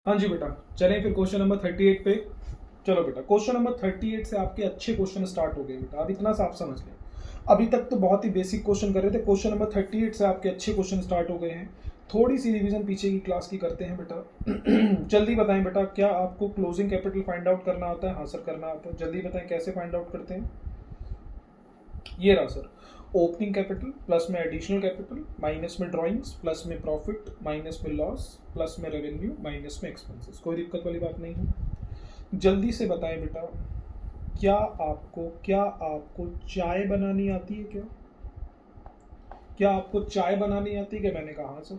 हाँ जी बेटा, चलें फिर क्वेश्चन नंबर 38 पे। चलो बेटा, क्वेश्चन नंबर 38 से आपके अच्छे क्वेश्चन स्टार्ट हो गए बेटा। अब इतना सा आप समझ लें, अभी तक तो बहुत ही बेसिक क्वेश्चन कर रहे थे। क्वेश्चन नंबर 38 से आपके अच्छे क्वेश्चन स्टार्ट हो गए हैं। थोड़ी सी रिवीजन पीछे की क्लास की करते हैं बेटा। जल्दी बताएं बेटा, क्या आपको क्लोजिंग कैपिटल फाइंड आउट करना आता है? हाँ सर, करना आता है। जल्दी बताएं कैसे फाइंड आउट करते हैं। ये रहा सर, ओपनिंग कैपिटल प्लस में एडिशनल कैपिटल माइनस में ड्राइंग्स प्लस में प्रॉफिट माइनस में लॉस प्लस में रेवेन्यू माइनस में एक्सपेंसेस। कोई दिक्कत वाली बात नहीं है। जल्दी से बताएं बेटा, क्या आपको चाय बनानी आती है? क्या आपको चाय बनानी आती है? क्या मैंने कहा हाँ सर,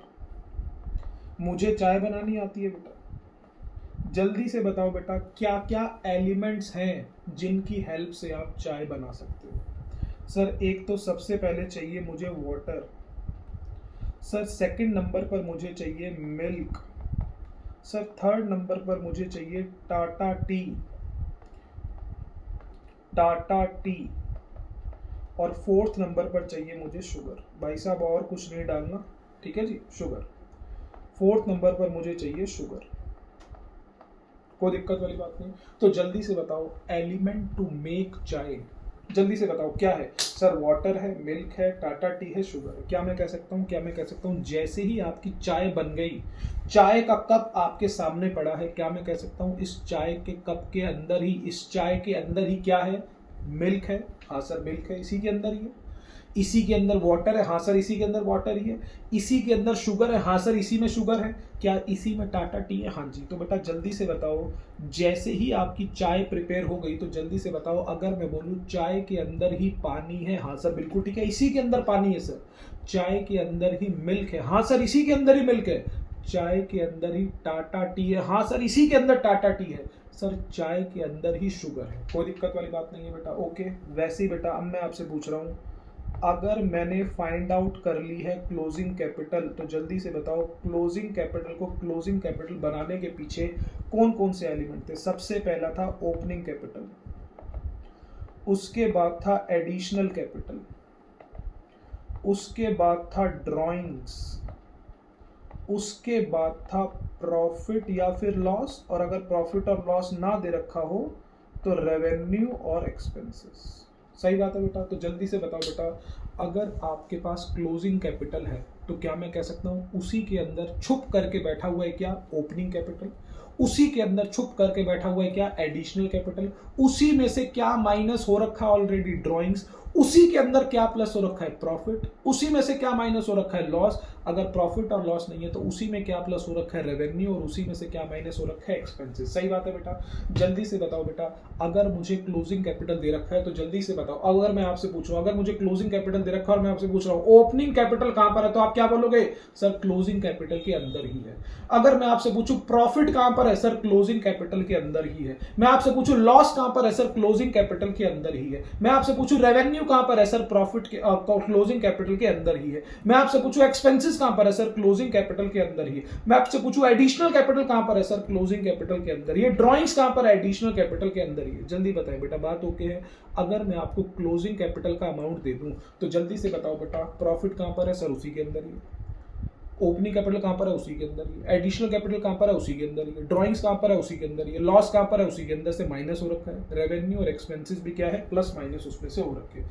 मुझे चाय बनानी आती है बेटा। जल्दी से बताओ बेटा, क्या क्या एलिमेंट्स हैं जिनकी हेल्प से आप चाय बना सकते हो? सर एक तो सबसे पहले चाहिए मुझे वाटर। सर सेकंड नंबर पर मुझे चाहिए मिल्क। सर थर्ड नंबर पर मुझे चाहिए टाटा टी। और फोर्थ नंबर पर चाहिए मुझे शुगर। भाई साहब और कुछ नहीं डालना, ठीक है जी, शुगर। फोर्थ नंबर पर मुझे चाहिए शुगर। कोई दिक्कत वाली बात नहीं। तो जल्दी से बताओ, एलिमेंट टू मेक चाय, जल्दी से बताओ क्या है? सर वाटर है, मिल्क है, टाटा टी है, शुगर है। क्या मैं कह सकता हूँ जैसे ही आपकी चाय बन गई, चाय का कप आपके सामने पड़ा है, क्या मैं कह सकता हूँ इस चाय के कप के अंदर ही, इस चाय के अंदर ही क्या है? मिल्क है। हाँ सर, मिल्क है, इसी के अंदर ही है। इसी के अंदर वाटर है। हाँ सर, इसी के अंदर वाटर ही है। इसी के अंदर शुगर है। हाँ सर, इसी में शुगर है। क्या इसी में टाटा टी है? हाँ जी। तो बेटा जल्दी से बताओ, जैसे ही आपकी चाय प्रिपेयर हो गई तो जल्दी से बताओ, अगर मैं बोलूँ चाय के अंदर ही पानी है, हाँ सर बिल्कुल ठीक है, इसी के अंदर पानी है सर। चाय के अंदर ही मिल्क है, हाँ सर इसी के अंदर ही मिल्क है। चाय के अंदर ही टाटा टी है, हाँ सर इसी के अंदर टाटा टी है। सर चाय के अंदर ही शुगर है। कोई दिक्कत वाली बात नहीं है बेटा, ओके। वैसे ही बेटा अब मैं आपसे पूछ रहा हूँ, अगर मैंने फाइंड आउट कर ली है क्लोजिंग कैपिटल, तो जल्दी से बताओ क्लोजिंग कैपिटल को क्लोजिंग कैपिटल बनाने के पीछे कौन कौन से एलिमेंट थे? सबसे पहला था ओपनिंग कैपिटल, उसके बाद था एडिशनल कैपिटल, उसके बाद था ड्राइंग्स, उसके बाद था प्रॉफिट या फिर लॉस, और अगर प्रॉफिट और लॉस ना दे रखा हो तो रेवेन्यू और एक्सपेंसेस। सही बात है बेटा। तो जल्दी से बताओ बेटा, अगर आपके पास क्लोजिंग कैपिटल है तो क्या मैं कह सकता हूँ उसी के अंदर छुप करके बैठा हुआ है क्या? Opening capital. उसी के अंदर छुप करके बैठा हुआ है क्या? Additional capital. उसी में से क्या माइनस हो रखा है ऑलरेडी? ड्राइंग्स। उसी के अंदर क्या प्लस हो रखा है? प्रॉफिट। उसी में से क्या माइनस हो रखा है? लॉस। अगर प्रॉफिट और लॉस नहीं है तो उसी में क्या प्लस हो रखा है? रेवेन्यू। और उसी में से क्या माइनस हो रखा है? एक्सपेंसेस। सही बात है बेटा। जल्दी से बताओ बेटा, अगर मुझे क्लोजिंग कैपिटल दे रखा है तो जल्दी से बताओ, अगर मैं आपसे पूछ रहा हूं, अगर मुझे क्लोजिंग कैपिटल दे रखा है और मैं आपसे पूछ रहा हूं ओपनिंग कैपिटल कहां पर है, तो आप क्या बोलोगे? सर क्लोजिंग कैपिटल के अंदर ही है। अगर मैं आपसे पूछूं प्रॉफिट कहां पर है, सर क्लोजिंग कैपिटल के अंदर ही है। मैं आपसे पूछूं लॉस कहां पर है, सर क्लोजिंग कैपिटल के अंदर ही है। मैं आपसे पूछूं रेवेन्यू कहां पर है, सर प्रॉफिट के क्लोजिंग कैपिटल के अंदर ही है। मैं आपसे पूछूं एक्सपेंसेस कहां पर है, सर क्लोजिंग कैपिटल के अंदर ही। मैं आपसे पूछूं एडिशनल कैपिटल कहां पर है, सर क्लोजिंग कैपिटल के अंदर ही। ड्राइंग्स कहां पर है? एडिशनल कैपिटल के अंदर ही। जल्दी बताएं बेटा, बात ओके है? अगर मैं आपको क्लोजिंग कैपिटल का अमाउंट दे दूं तो जल्दी से बताओ बेटा, प्रॉफिट कहां पर है? सर उसी के अंदर ही। ओपनिंग कैपिटल कहां पर है? उसी के अंदर ही। एडिशनल कैपिटल कहां पर है? उसी के अंदर ही। ड्राइंग्स कहां पर है? उसी के अंदर ही। लॉस कहां पर है? उसी के अंदर से माइनस हो रखा है। रेवेन्यू और एक्सपेंसेस भी क्या है? प्लस माइनस उसमें से हो रखे।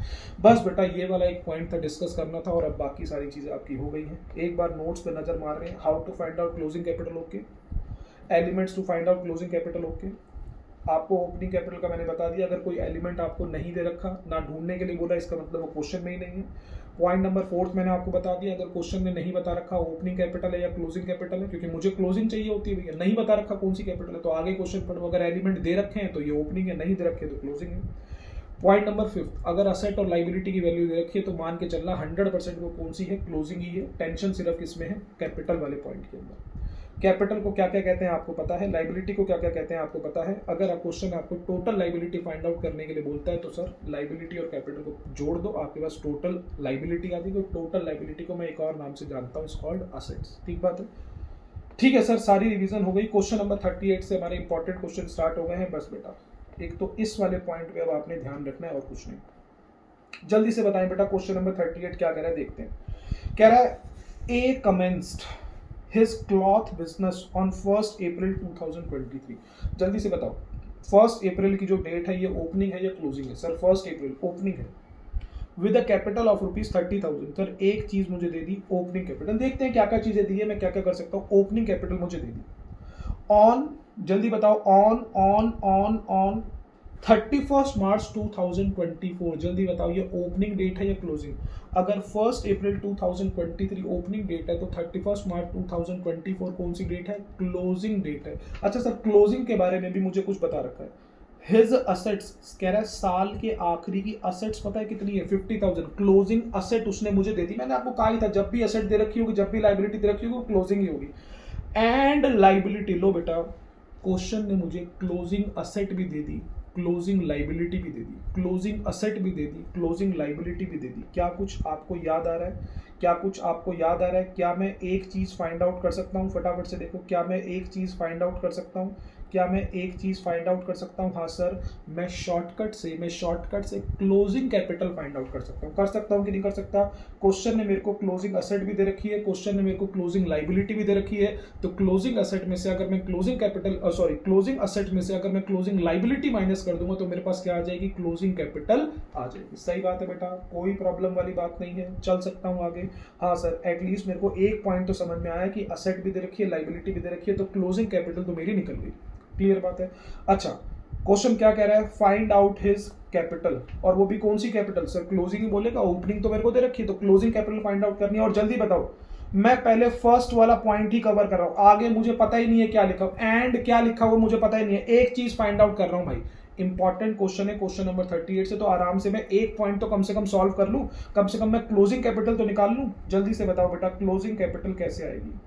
बस बेटा ये वाला एक पॉइंट था, डिस्कस करना था, और अब बाकी सारी चीजें आपकी हो गई हैं। एक बार नोट्स पे नजर मार रहे हैं, how to find out closing capital, okay. Elements to find out closing capital, okay. आपको ओपनिंग कैपिटल का मैंने बता दिया, अगर कोई एलिमेंट आपको नहीं दे रखा, ना ढूंढने के लिए बोला, इसका मतलब वो क्वेश्चन में ही नहीं है। पॉइंट नंबर 4 मैंने आपको बता दिया, अगर क्वेश्चन में नहीं बता रखा ओपनिंग कैपिटल है या क्लोजिंग कैपिटल है, क्योंकि मुझे क्लोजिंग चाहिए होती है भैया, नहीं बता रखा कौन सी कैपिटल है तो आगे क्वेश्चन पढ़ो। अगर एलिमेंट दे रखे हैं तो ये ओपनिंग है, नहीं दे रखे तो क्लोजिंग है। पॉइंट नंबर 5, अगर असेट और लाइबिलिटी की वैल्यू दे रखी है तो मान के चलना 100% वो कौन सी है? क्लोजिंग ही है। टेंशन सिर्फ किसमें है? कैपिटल वाले पॉइंट के अंदर। कैपिटल को क्या क्या कहते हैं आपको पता है, लाइबिलिटी को क्या क्या कहते हैं आपको पता है। अगर आप क्वेश्चन आपको टोटल लाइबिलिटी फाइंड आउट करने के लिए बोलता है तो सर लाइबिलिटी और कैपिटल को जोड़ दो, आपके पास टोटल लाइबिलिटी आ गई। टोटल लाइबिलिटी को मैं एक और नाम से जानता हूँ, कॉल्ड असेट्स। ठीक बात है, ठीक है सर, सारी रिवीजन हो गई। क्वेश्चन नंबर 38 से हमारे इंपॉर्टेंट क्वेश्चन स्टार्ट हो गए हैं। बस बेटा एक तो इस वाले पॉइंट पे अब आपने ध्यान रखना है और कुछ नहीं। जल्दी से बताएं बेटा, क्वेश्चन नंबर 38 क्या कह रहा है, देखते हैं। कह रहा है A commenced his cloth business on 1 April 2023। जल्दी से बताओ 1 अप्रैल की जो डेट है ये ओपनिंग है या क्लोजिंग है? सर 1 अप्रैल ओपनिंग है with a capital of ₹30,000। Sir एक चीज मुझे दे दी ओपनिंग कैपिटल, देखते हैं क्या क्या चीजें दी है, मैं क्या क्या कर सकता हूँ। ओपनिंग कैपिटल मुझे दे दी ऑन, जल्दी बताओ, ऑन 31 मार्च 2024। जल्दी बताओ ये ओपनिंग डेट है या क्लोजिंग? अगर 1 अप्रैल 2023 ओपनिंग डेट है तो 31 मार्च 2024 कौन सी डेट है? क्लोजिंग डेट है। अच्छा सर क्लोजिंग के बारे में भी मुझे कुछ बता रखा है। हिज असेट्स कह रहा है साल के आखिरी की असेट्स पता है कितनी है? 50,000। क्लोजिंग असेट उसने मुझे दे दी। मैंने आपको कहा ही था जब भी असेट दे रखी होगी, जब भी लाइबिलिटी दे रखी होगी, क्लोजिंग ही होगी। एंड लाइबिलिटी, लो बेटा क्वेश्चन ने मुझे क्लोजिंग असेट भी दे दी, क्लोजिंग लाइबिलिटी भी दे दी, क्लोजिंग असेट भी दे दी, क्लोजिंग लाइबिलिटी भी दे दी। क्या कुछ आपको याद आ रहा है? क्या कुछ आपको याद आ रहा है? क्या मैं एक चीज फाइंड आउट कर सकता हूँ? फटाफट से देखो, क्या मैं एक चीज फाइंड आउट कर सकता हूँ? क्या मैं एक चीज फाइंड आउट कर सकता हूँ? हाँ सर, मैं शॉर्टकट से क्लोजिंग कैपिटल फाइंड आउट कर सकता हूँ कि नहीं कर सकता? क्वेश्चन ने मेरे को क्लोजिंग असेट भी दे रखी है, क्वेश्चन ने मेरे को क्लोजिंग लाइबिलिटी भी दे रखी है। तो क्लोजिंग असेट में से अगर मैं क्लोजिंग असेट में से अगर मैं क्लोजिंग लाइबिलिटी माइनस कर दूंगा तो मेरे पास क्या आ जाएगी? क्लोजिंग कैपिटल आ जाएगी। सही बात है बेटा, कोई प्रॉब्लम वाली बात नहीं है, चल सकता हूँ आगे। हाँ सर, एटलीस्ट मेरे को एक पॉइंट तो समझ में आया कि असेट भी दे रखी है, लाइबिलिटी भी दे रखी है, तो क्लोजिंग कैपिटल तो मेरी निकल गई। क्लियर बात है। अच्छा क्वेश्चन क्या कह रहा है? फाइंड आउट हिज कैपिटल, और वो भी कौन सी कैपिटल? सर क्लोजिंग ही बोलेगा, ओपनिंग तो मेरे को दे रखी है, तो क्लोजिंग कैपिटल फाइंड आउट करनी है। और जल्दी बताओ, मैं पहले फर्स्ट वाला पॉइंट ही कवर कर रहा हूं, आगे मुझे पता ही नहीं है क्या लिखा एंड क्या लिखा हुआ मुझे पता ही नहीं है, एक चीज फाइंड आउट कर रहा हूं भाई। इंपॉर्टेंट क्वेश्चन है, क्वेश्चन नंबर 38 से, तो आराम से मैं एक पॉइंट तो कम से कम सॉल्व कर लूं, कम से कम मैं क्लोजिंग कैपिटल तो निकाल लूं। जल्दी से बताओ बेटा क्लोजिंग कैपिटल कैसे आएगी?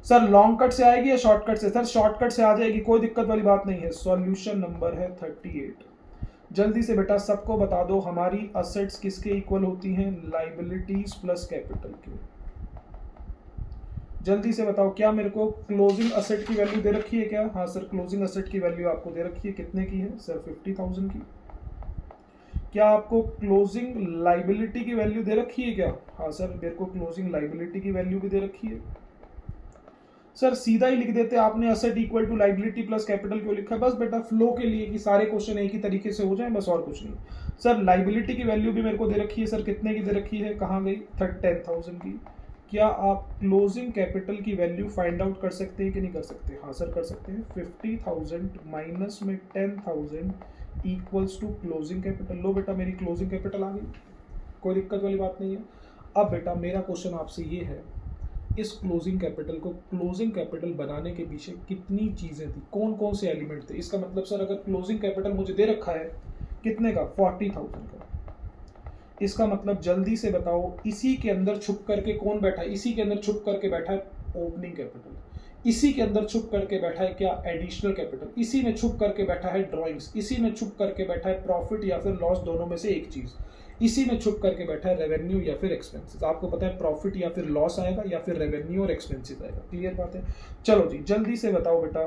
सर लॉन्ग कट से आएगी या शॉर्टकट से? सर शॉर्टकट से आ जाएगी, कोई दिक्कत वाली बात नहीं है। सॉल्यूशन नंबर है 38। जल्दी से बेटा सबको बता दो हमारी असेट्स किसके इक्वल होती हैं? लाइबिलिटीज प्लस कैपिटल के। जल्दी से बताओ, क्या मेरे को क्लोजिंग असेट की वैल्यू दे रखी है क्या? हाँ सर, क्लोजिंग असेट की वैल्यू आपको दे रखी है, कितने की है सर? 50,000 की। क्या आपको क्लोजिंग लाइबिलिटी की वैल्यू दे रखी है क्या? हाँ सर, मेरे को क्लोजिंग लाइबिलिटी की वैल्यू भी दे रखी है। सर सीधा ही लिख देते, आपने asset equal to liability plus capital क्यों लिखा है? बस बेटा फ्लो के लिए कि सारे क्वेश्चन एक ही तरीके से हो जाएं, बस और कुछ नहीं। सर लाइबिलिटी की वैल्यू भी मेरे को दे रखी है, सर कितने की दे रखी है? कहाँ गई? 10,000 की। क्या आप क्लोजिंग कैपिटल की वैल्यू फाइंड आउट कर सकते हैं कि नहीं कर सकते? हाँ सर कर सकते हैं। 50,000 माइनस में 10,000 इक्वल्स टू क्लोजिंग कैपिटल। लो बेटा मेरी क्लोजिंग कैपिटल आ गई, कोई दिक्कत वाली बात नहीं है। अब बेटा मेरा क्वेश्चन आपसे ये है, इस क्लोजिंग कैपिटल को क्लोजिंग कैपिटल बनाने के पीछे कितनी चीजें थी, कौन कौन से एलिमेंट थे? इसका मतलब सर अगर क्लोजिंग कैपिटल मुझे दे रखा है कितने का? 40,000 का। इसका मतलब जल्दी से बताओ इसी के अंदर छुप करके कौन बैठा है? इसी के अंदर छुप करके बैठा है ओपनिंग कैपिटल। इसी के अंदर छुप करके बैठा है क्या? Additional capital. इसी में छुप करके बैठा है ड्रॉइंग्स। इसी में छुप करके बैठा है प्रॉफिट या फिर लॉस, दोनों में से एक चीज। इसी में छुप करके बैठा है रेवेन्यू या फिर एक्सपेंसेस। आपको पता है प्रॉफिट या फिर लॉस आएगा या फिर रेवेन्यू और एक्सपेंसेस आएगा। क्लियर बात है। चलो जी जल्दी से बताओ बेटा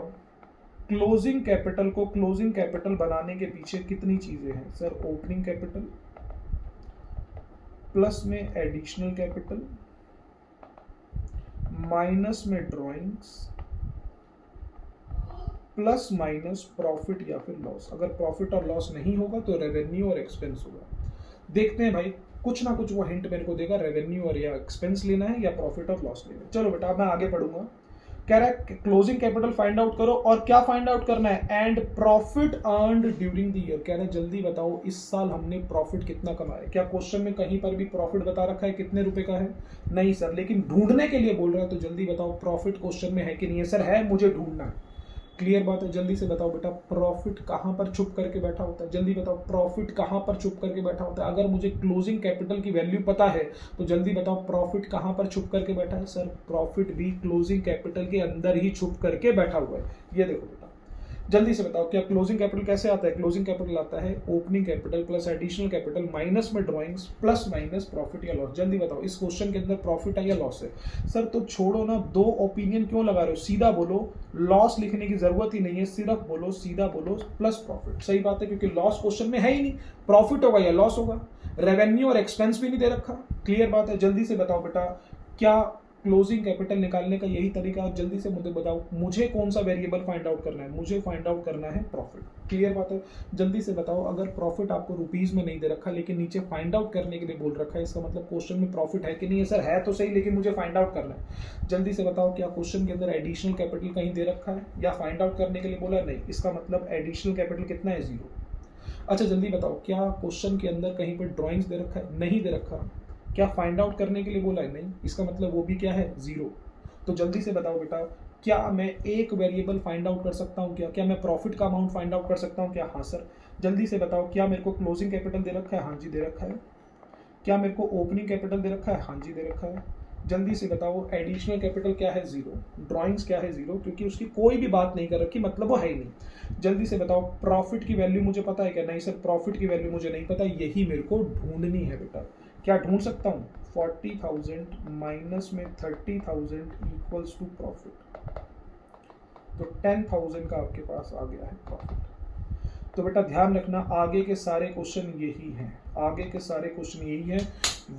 क्लोजिंग कैपिटल को क्लोजिंग कैपिटल बनाने के पीछे कितनी चीजें हैं? सर ओपनिंग कैपिटल प्लस में एडिशनल कैपिटल माइनस में ड्रॉइंग्स प्लस माइनस प्रॉफिट या फिर लॉस। अगर प्रॉफिट और लॉस नहीं होगा तो रेवेन्यू और एक्सपेंस होगा। देखते हैं भाई, कुछ ना कुछ वो हिंट मेरे को देगा, रेवेन्यू और या एक्सपेंस लेना है या प्रॉफिट और लॉस लेना है। चलो बेटा मैं आगे पढ़ूंगा। कह रहा है क्लोजिंग कैपिटल फाइंड आउट करो, और क्या फाइंड आउट करना है? And profit earned during the year. कह रहे हैं जल्दी बताओ इस साल हमने प्रॉफिट कितना कमाया? क्या क्वेश्चन में कहीं पर भी प्रॉफिट बता रखा है कितने रुपए का है? नहीं सर, लेकिन ढूंढने के लिए बोल रहा है, तो जल्दी बताओ प्रॉफिट क्वेश्चन में है कि नहीं है? सर है, मुझे ढूंढना है। क्लियर बात है। जल्दी से बताओ बेटा प्रॉफिट कहां पर छुप करके बैठा होता है? जल्दी बताओ प्रॉफिट कहां पर छुप करके बैठा होता है? अगर मुझे क्लोजिंग कैपिटल की वैल्यू पता है तो जल्दी बताओ प्रॉफिट कहां पर छुप करके बैठा है? सर प्रॉफिट भी क्लोजिंग कैपिटल के अंदर ही छुप करके बैठा हुआ है। ये देखो बेटा जल्दी से बताओ क्या क्लोजिंग कैपिटल कैसे आता है? क्लोजिंग कैपिटल आता है opening capital plus additional capital minus में ड्रॉइंग्स प्लस माइनस प्रॉफिट या लॉस। जल्दी बताओ इस क्वेश्चन के अंदर प्रॉफिट है या लॉस है? सर तो छोड़ो ना, दो ओपिनियन क्यों लगा रहे हो? सीधा बोलो, लॉस लिखने की जरूरत ही नहीं है, सिर्फ बोलो, सीधा बोलो प्लस प्रॉफिट। सही बात है, क्योंकि लॉस क्वेश्चन में है ही नहीं, प्रॉफिट होगा या लॉस होगा। रेवेन्यू और एक्सपेंस भी नहीं दे रखा। क्लियर बात है। जल्दी से बताओ बेटा क्या क्लोजिंग कैपिटल निकालने का यही तरीका है। जल्दी से मुझे बताओ, मुझे कौन सा वेरिएबल फाइंड आउट करना है? मुझे फाइंड आउट करना है प्रॉफिट। क्लियर बात है? जल्दी से बताओ, अगर प्रॉफिट आपको रुपीज में नहीं दे रखा लेकिन नीचे फाइंड आउट करने के लिए बोल रखा है, इसका मतलब क्वेश्चन में प्रॉफिट है कि नहीं है? सर है तो सही, लेकिन मुझे फाइंड आउट करना है। जल्दी से बताओ, क्या क्वेश्चन के अंदर एडिशनल कैपिटल कहीं दे रखा है या फाइंड आउट करने के लिए बोला? नहीं। इसका मतलब एडिशनल कैपिटल कितना है? 0। अच्छा जल्दी बताओ, क्या क्वेश्चन के अंदर कहीं पर ड्राइंग्स दे रखा है? नहीं दे रखा। क्या फाइंड आउट करने के लिए बोला है? नहीं। इसका मतलब वो भी क्या है? 0। तो जल्दी से बताओ बेटा, क्या मैं एक वेरिएबल फाइंड आउट कर सकता हूँ? क्या मैं प्रॉफिट का अमाउंट फाइंड आउट कर सकता हूँ क्या? हाँ सर। जल्दी से बताओ, क्या मेरे को क्लोजिंग कैपिटल दे रखा है? हाँ जी दे रखा है। क्या मेरे को ओपनिंग कैपिटल दे रखा है? हाँ जी दे रखा है। जल्दी से बताओ, एडिशनल कैपिटल क्या है? 0। ड्राइंग्स क्या है? 0, क्योंकि उसकी कोई भी बात नहीं कर रखी, मतलब वो है ही नहीं। जल्दी से बताओ, प्रॉफिट की वैल्यू मुझे पता है क्या? नहीं सर, प्रॉफिट की वैल्यू मुझे नहीं पता, यही मेरे को ढूंढनी है बेटा। क्या ढूंढ सकता हूँ? 40,000 माइनस में 30,000 इक्वल्स टू प्रॉफिट। तो 10,000 का आपके पास आ गया है प्रॉफिट। तो बेटा ध्यान रखना, आगे के सारे क्वेश्चन यही हैं, आगे के सारे क्वेश्चन यही हैं।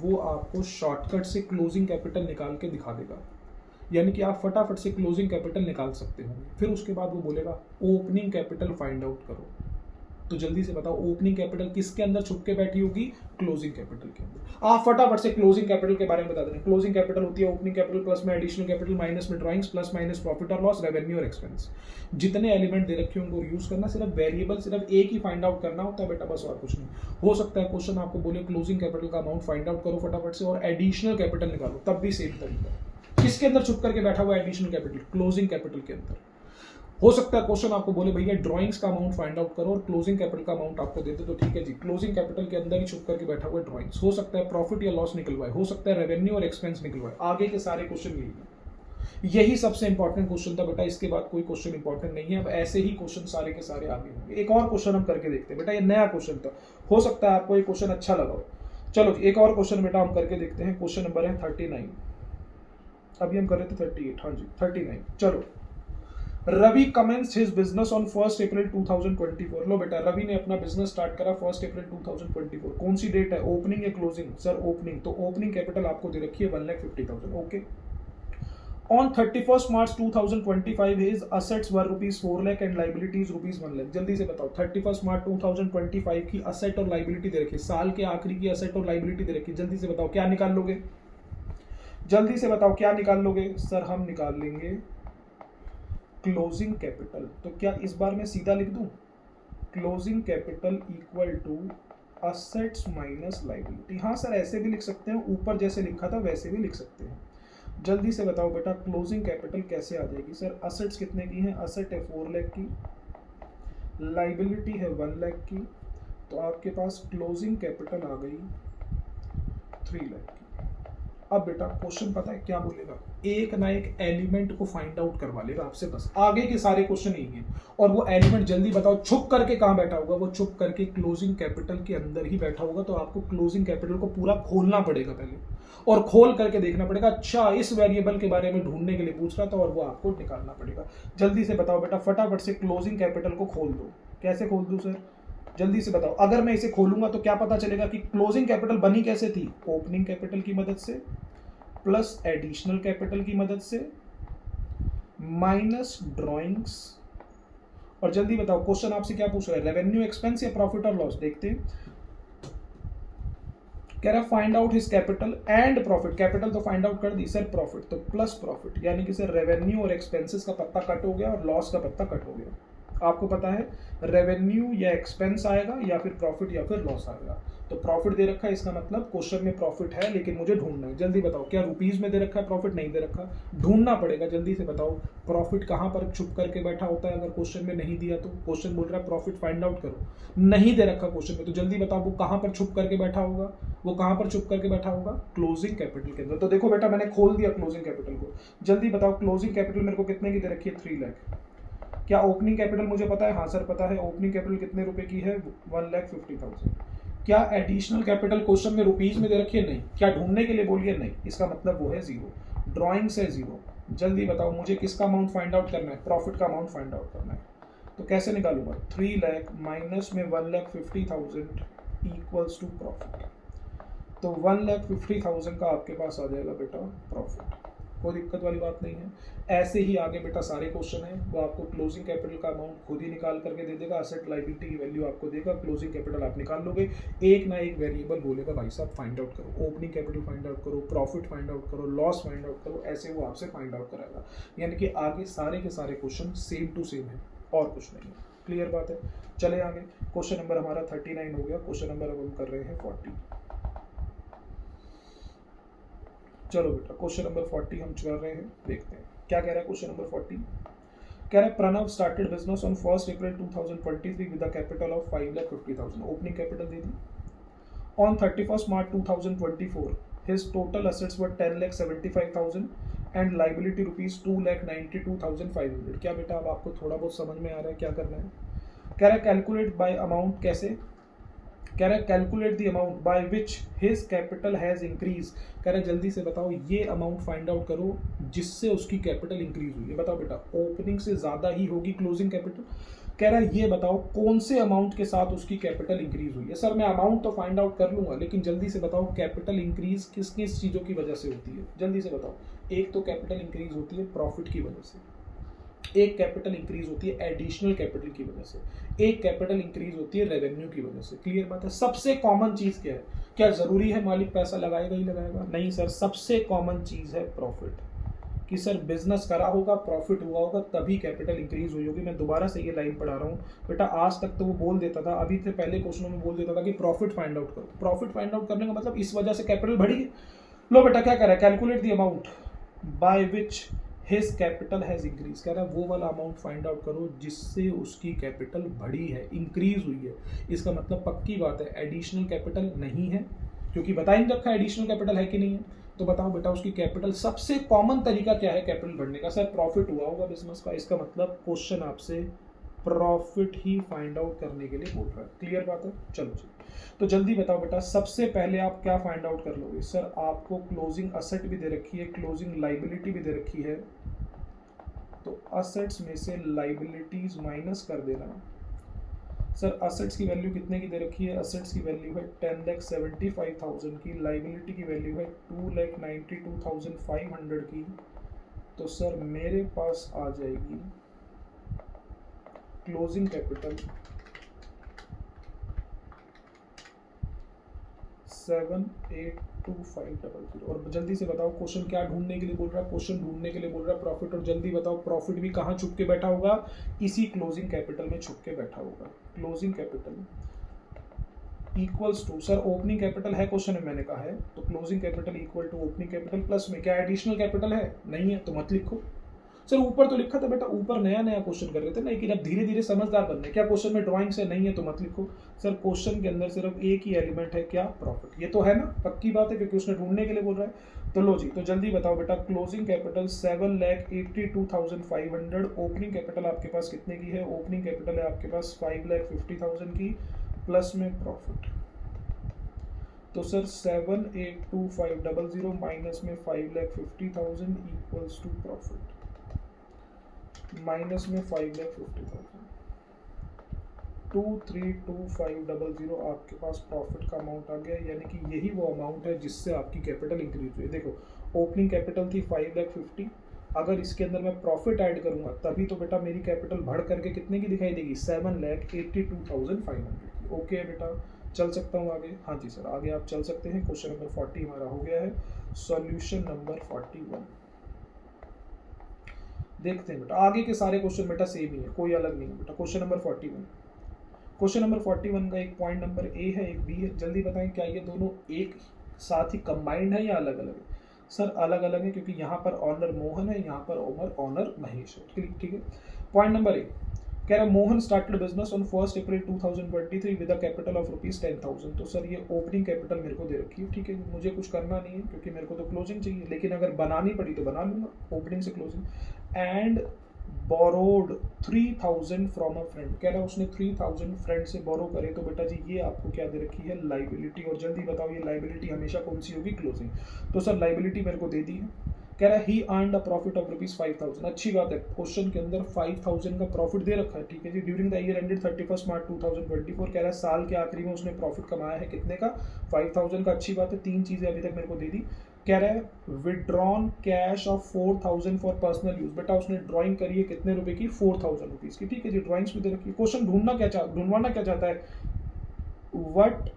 वो आपको शॉर्टकट से क्लोजिंग कैपिटल निकाल के दिखा देगा, यानी कि आप फटाफट से क्लोजिंग कैपिटल निकाल सकते हो। फिर उसके बाद वो बोलेगा ओपनिंग कैपिटल फाइंड आउट करो। तो जल्दी से बताओ, ओपनिंग कैपिटल किसके अंदर छुप के बैठी होगी? क्लोजिंग कैपिटल के अंदर। आप फटाफट से क्लोजिंग कैपिटल के बारे में बता दें। क्लोजिंग कैपिटल होती है ओपनिंग कैपिटल प्लस में एडिशनल कैपिटल माइनस में ड्राइंग्स प्लस माइनस प्रॉफिट और लॉस, रेवेन्यू और एक्सपेंस। जितने एलिमेंट दे रखे होंगे यूज करना, सिर्फ वेरिएबल सिर्फ एक ही फाइंड आउट करना होता है बेटा, बस और कुछ नहीं। हो सकता है क्वेश्चन आपको बोले क्लोजिंग कैपिटल का अमाउंट फाइंड आउट करो फटाफट से और एडिशनल कैपिटल निकालो, तब भी सेम तरीका। किसके अंदर छुप करके बैठा हुआ एडिशनल कैपिटल? क्लोजिंग कैपिटल के अंदर। हो सकता है क्वेश्चन आपको बोले भैया ड्राइंग्स का अमाउंट फाइंड आउट करो और क्लोजिंग कैपिटल का अमाउंट आपको दे दे, तो ठीक है जी, क्लोजिंग कैपिटल के अंदर ही छुप करके बैठा हुआ ड्राइंग्स। हो सकता है प्रॉफिट या लॉस निकलवाए, हो सकता है रेवेन्यू और एक्सपेंस निकलवाए। आगे के सारे क्वेश्चन यही है, यही सबसे इंपॉर्टेंट क्वेश्चन था बेटा, इसके बाद कोई क्वेश्चन इंपॉर्टेंट नहीं है। अब ऐसे ही क्वेश्चन सारे के सारे आगे होंगे। एक और क्वेश्चन हम करके देखते हैं बेटा, ये नया क्वेश्चन था, हो सकता है आपको ये क्वेश्चन अच्छा लगा हो। चलो एक और क्वेश्चन बेटा हम करके देखते हैं। क्वेश्चन नंबर है 39, अभी हम कर रहे थे 38, हाँ जी 39। चलो, Ravi commenced his business on 1 April 2024। लो बेटा, रवि ने अपना बिजनेस स्टार्ट करा 1 अप्रैल 2024। कौन सी डेट है? ओपनिंग या क्लोजिंग? Sir opening. तो ओपनिंग कैपिटल आपको दे रखी है 1,50,000। Okay. On 31 March 2025 his assets were ₹4 lakh and liabilities ₹1 lakh. जल्दी से बताओ, 31 मार्च 2025 की असेट और लाइबिलिटी दे रखी है, साल के आखिरी की असेट और लाइबिलिटी दे रखी है। जल्दी से बताओ क्या निकाल लोगे? जल्दी से बताओ क्या निकाल लोगे? सर हम निकाल लेंगे क्लोजिंग कैपिटल। तो क्या इस बार मैं सीधा लिख दूं? Closing capital equal to assets minus liability. हाँ सर ऐसे भी लिख सकते हैं, ऊपर जैसे लिखा था वैसे भी लिख सकते हैं। जल्दी से बताओ बेटा, क्लोजिंग कैपिटल कैसे आ जाएगी? सर असेट्स कितने की हैं? असेट है 4 लाख की, लाइबिलिटी है 1 लाख की, तो आपके पास क्लोजिंग कैपिटल आ गई 3 लाख की। अब बेटा क्वेश्चन पता है क्या बोलेगा? एक ना एक एलिमेंट को फाइंड आउट करवा लेगा आपसे, बस। आगे के सारे क्वेश्चन यही हैं। और वो एलिमेंट जल्दी बताओ छुप करके कहां बैठा होगा? वो छुप करके क्लोजिंग कैपिटल के अंदर ही बैठा होगा। तो आपको क्लोजिंग कैपिटल को पूरा खोलना पड़ेगा पहले, और खोल करके देखना पड़ेगा, अच्छा इस वेरिएबल के बारे में ढूंढने के लिए पूछ रहा था, और वो आपको निकालना पड़ेगा। जल्दी से बताओ बेटा, फटाफट से क्लोजिंग कैपिटल को खोल दो। कैसे खोल दूं सर? जल्दी से बताओ। अगर मैं इसे खोलूंगा तो क्या पता चलेगा कि क्लोजिंग कैपिटल बनी कैसे थी? ओपनिंग कैपिटल की मदद से प्लस एडिशनल कैपिटल की मदद से माइनस ड्राइंग्स। और जल्दी बताओ क्वेश्चन आपसे क्या पूछ रहा है? रेवेन्यू, एक्सपेंस या प्रॉफिट और लॉस? देखते हैं। कह रहा find out his capital and profit. Capital तो फाइंड आउट कर दी सर, प्रॉफिट तो प्लस प्रॉफिट, यानी कि सर रेवेन्यू और एक्सपेंसेस का पत्ता कट हो गया और लॉस का पत्ता कट हो गया। आपको पता है रेवेन्यू या एक्सपेंस आएगा या फिर प्रॉफिट या फिर लॉस आएगा। तो प्रॉफिट दे रखा है, इसका मतलब क्वेश्चन में प्रॉफिट है, लेकिन मुझे ढूंढना है। जल्दी बताओ, क्या रुपीज में दे रखा है? प्रॉफिट नहीं दे रखा, ढूंढना पड़ेगा। जल्दी से बताओ प्रॉफिट कहां पर छुप करके बैठा होता है? अगर क्वेश्चन में नहीं दिया तो क्वेश्चन बोल रहा है प्रॉफिट फाइंड आउट करो, नहीं दे रखा क्वेश्चन में, तो जल्दी बताओ वो कहां पर छुप करके बैठा होगा? वो कहां पर छुप करके बैठा होगा? क्लोजिंग कैपिटल के अंदर। तो देखो बेटा, मैंने खोल दिया क्लोजिंग कैपिटल को। जल्दी बताओ क्लोजिंग कैपिटल मेरे को कितने की दे रखी है? 3 लाख। क्या ओपनिंग कैपिटल मुझे पता है? हाँ सर पता है। ओपनिंग कैपिटल कितने रुपए की है? 1,50,000। क्या एडिशनल कैपिटल क्वेश्चन में रुपीज में दे रखी है? नहीं। क्या ढूंढने के लिए बोलिए? नहीं। इसका मतलब वो है 0। ड्राइंग से 0। जल्दी बताओ मुझे किसका अमाउंट फाइंड आउट करना है? प्रॉफिट का अमाउंट फाइंड आउट करना है। तो कैसे निकालूंगा? 3 लाख माइनस में 1,50,000 इक्वल्स टू प्रॉफिट। तो 1,50,000 का आपके पास आ जाएगा बेटा प्रॉफिट। कोई दिक्कत वाली बात नहीं है। ऐसे ही आगे बेटा सारे क्वेश्चन हैं, वो आपको क्लोजिंग कैपिटल का अमाउंट खुद ही निकाल करके दे देगा, असेट लायबिलिटी की वैल्यू आपको देगा, क्लोजिंग कैपिटल आप निकाल लोगे, एक ना एक वेरिएबल बोलेगा भाई साहब फाइंड आउट करो, ओपनिंग कैपिटल फाइंड आउट करो, प्रॉफिट फाइंड आउट करो, लॉस फाइंड आउट करो, ऐसे वो आपसे फाइंड आउट कराएगा। यानी कि आगे सारे के सारे क्वेश्चन सेम टू सेम है और कुछ नहीं है। क्लियर बात है। चले आगे, क्वेश्चन नंबर हमारा 39 हो गया, क्वेश्चन नंबर अब हम कर रहे हैं 40। चलो बेटा क्वेश्चन नंबर 40 हम कर रहे हैं, देखते हैं क्या कह रहा है क्वेश्चन नंबर 40। कह रहा है Pranav started business on 1 April 2023 with a capital of 5,50,000, opening capital दे दी। On 31 March 2024 his total assets were 10,75,000 and liability rupees 2,92,500। क्या बेटा अब आपको थोड़ा बहुत समझ में आ रहा है क्या करना है। कह रहा है कैलकुलेट बाय अमाउंट, कैसे कह रहा है calculate the amount by which his capital has increase. कह रहा है जल्दी से बताओ ये अमाउंट फाइंड आउट करो जिससे उसकी कैपिटल इंक्रीज हुई है। बताओ बेटा ओपनिंग से ज्यादा ही होगी क्लोजिंग कैपिटल। कह रहा है ये बताओ कौन से अमाउंट के साथ उसकी कैपिटल इंक्रीज हुई है। सर मैं अमाउंट तो फाइंड आउट कर लूंगा लेकिन जल्दी से बताओ कैपिटल इंक्रीज किस किस चीजों की वजह से होती है, जल्दी से बताओ। एक तो कैपिटल इंक्रीज होती है प्रॉफिट की वजह से, एक कैपिटल इंक्रीज होती है एडिशनल कैपिटल की वजह से, एक कैपिटल इंक्रीज होती है रेवेन्यू की वजह से। क्लियर बात है। सबसे कॉमन चीज क्या है? क्या जरूरी है मालिक पैसा लगाएगा ही लगाएगा? नहीं सर, सबसे कॉमन चीज है प्रॉफिट, कि सर बिजनेस करा होगा, प्रॉफिट हुआ होगा, तभी कैपिटल इंक्रीज हुई होगी। मैं दोबारा से ये लाइन पढ़ा रहा हूँ बेटा, आज तक तो वो बोल देता था, अभी से पहले क्वेश्चनों में बोल देता था कि प्रॉफिट फाइंड आउट करो। प्रॉफिट फाइंड आउट करने का मतलब इस वजह से कैपिटल बढ़ी है। लो बेटा क्या कर रहा है, calculate the amount by which his capital has increase. कह रहा है वो वाला अमाउंट फाइंड आउट करो जिससे उसकी कैपिटल बढ़ी है, इंक्रीज हुई है। इसका मतलब पक्की बात है एडिशनल कैपिटल नहीं है, क्योंकि बता ही नहीं रखा एडिशनल कैपिटल है कि नहीं है। तो बताओ बेटा उसकी कैपिटल, सबसे कॉमन तरीका क्या है कैपिटल बढ़ने का? सर प्रॉफिट हुआ होगा बिजनेस का। इसका मतलब क्वेश्चन आपसे प्रॉफिट ही फाइंड आउट करने के लिए बोल रहा है। क्लियर बात है। चलो जी, तो जल्दी बताओ बेटा सबसे पहले आप क्या फाइंड आउट कर लोगे? सर आपको क्लोजिंग असेट भी दे रखी है, क्लोजिंग लाइबिलिटी भी दे रखी है, तो असेट्स में से लाइबिलिटीज माइनस कर देना। सर असेट्स की वैल्यू कितने की दे रखी है? असेट्स की वैल्यू है 10,75,000 की, लाइबिलिटी की वैल्यू है 2,92,500 की। तो सर मेरे पास आ जाएगी क्लोजिंग कैपिटल 7,82,500। और जल्दी से बताओ क्वेश्चन क्या ढूंढने के लिए बोल रहा है? क्वेश्चन ढूंढने के लिए बोल रहा है प्रॉफिट। और जल्दी बताओ प्रॉफिट भी कहाँ छुप के बैठा होगा? इसी क्लोजिंग कैपिटल में छुप के बैठा होगा। Closing capital equals to, sir opening capital है क्वेश्चन में मैंने कहा है, तो closing capital equal to opening capital plus में क्या एडिशनल कैपिटल है? नहीं है तो मत लिखो। सर ऊपर तो लिखा था बेटा, ऊपर नया नया क्वेश्चन कर रहे थे ना, लेकिन अब धीरे धीरे समझदार बनने। क्या क्वेश्चन में ड्राइंग से नहीं है तो मत लिखो। सर क्वेश्चन के अंदर सिर्फ एक ही एलिमेंट है, क्या? प्रॉफिट। ये तो है ना, पक्की बात है, क्योंकि उसने ढूंढने के लिए बोल रहा है। तो लो जी, तो जल्दी बताओ बेटा क्लोजिंग कैपिटल 7,82,500, ओपनिंग कैपिटल आपके पास कितने की है? ओपनिंग कैपिटल है आपके पास 5,50,000 की, प्लस में प्रॉफिट। तो सर 7,82,500 माइनस में 5,50,000 इक्वल्स टू प्रॉफिट, माइनस में 5,50,000, 2,32,500 आपके पास प्रॉफिट का अमाउंट आ गया। यानी कि यही वो अमाउंट है जिससे आपकी कैपिटल इंक्रीज हुई। देखो ओपनिंग कैपिटल थी 5,50,000, अगर इसके अंदर मैं प्रॉफिट ऐड करूंगा तभी तो बेटा मेरी कैपिटल बढ़ करके कितने की दिखाई देगी? 7,82,500 की। ओके बेटा, चल सकता हूँ आगे? हाँ जी सर, आगे आप चल सकते हैं। क्वेश्चन नंबर 40 हमारा हो गया है। सॉल्यूशन नंबर 41 देखते हैं बेटा। आगे के सारे क्वेश्चन बेटा सेम ही है, कोई अलग नहीं है बेटा। क्वेश्चन नंबर 41, क्वेश्चन नंबर 41 का एक पॉइंट नंबर ए है, एक बी है। जल्दी बताएं क्या ये दोनों एक साथ ही कंबाइंड है या अलग अलग है? सर अलग अलग है, क्योंकि यहाँ पर ऑनर मोहन है, यहाँ पर ऑनर महेश है। ठीक है। पॉइंट नंबर ए कह रहा है Mohan started business on 1 April 2023 with a capital of ₹10,000। तो सर ये ओपनिंग कैपिटल मेरे को दे रखी है, ठीक है, मुझे कुछ करना नहीं है क्योंकि मेरे को तो क्लोजिंग चाहिए, लेकिन अगर बनानी पड़ी तो बना लूंगा ओपनिंग से closing. And borrowed 3,000 from a friend. कह रहा है उसने 3,000 फ्रेंड से बोरो करे, तो बेटा जी ये आपको क्या दे रखी है? लाइबिलिटी। और जल्दी बताओ ये लाइबिलिटी हमेशा कौन सी होगी? क्लोजिंग। तो सर लाइबिलिटी मेरे को दे दी है। कह रहा है ही अर्नड अ प्रॉफिट ऑफ ₹5,000। अच्छी बात है, क्वेश्चन के अंदर 5,000 का प्रॉफिट दे रखा है, ठीक है जी। During the year ended 31 March 2024। कह रहा है साल के आखिरी में उसने प्रॉफिट कमाया है कितने का? 5,000 का। अच्छी बात है, तीन चीजें अभी तक मेरे को दे दी। कह रहा है withdrawn cash of 4000 for personal use. बेटा उसने ड्राइंग करी है कितने रुपए की, 4000 रुपीज की। ठीक है जी, ड्राइंग्स भी दे रखी है। क्वेश्चन ढूंढवाना क्या चाहता है, what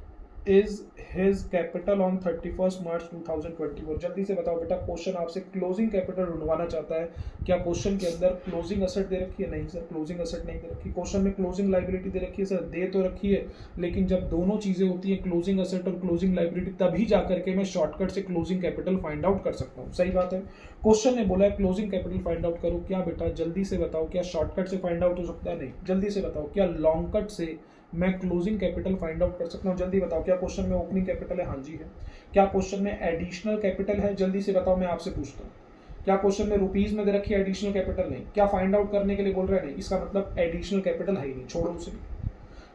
is his capital on 31 March 2024। जल्दी से बताओ बेटा, क्वेश्चन आपसे क्लोजिंग कैपिटल ढूंढवाना चाहता है। क्या क्वेश्चन के अंदर क्लोजिंग असेट दे रखी है? नहीं सर, क्लोजिंग असेट नहीं दे रखी। क्वेश्चन में क्लोजिंग लाइबिलिटी दे रखी है सर, दे तो रखी है, लेकिन जब दोनों चीजें होती है क्लोजिंग असेट और क्लोजिंग लाइबिलिटी, तभी जाकर के मैं शॉर्टकट से क्लोजिंग कैपिटल फाइंड आउट कर सकता हूँ। सही बात है। क्वेश्चन ने बोला है क्लोजिंग कैपिटल फाइंड आउट करो। क्या बेटा जल्दी से बताओ, क्या शॉर्टकट से फाइंड आउट हो सकता है? नहीं। जल्दी से बताओ, क्या लॉन्ग कट से मैं क्लोजिंग कैपिटल फाइंड आउट कर सकता हूँ? जल्दी बताओ। क्या क्वेश्चन में ओपनिंग कैपिटल है? हाँ जी है। क्या क्वेश्चन में एडिशनल कैपिटल है? जल्दी से बताओ, मैं आपसे पूछता हूँ। क्या क्वेश्चन में रुपीज में दे रखी है एडिशनल कैपिटल? नहीं। क्या फाइंड आउट करने के लिए बोल रहे हैं? नहीं। इसका मतलब एडिशनल कैपिटल है ही नहीं, छोड़ो उसे।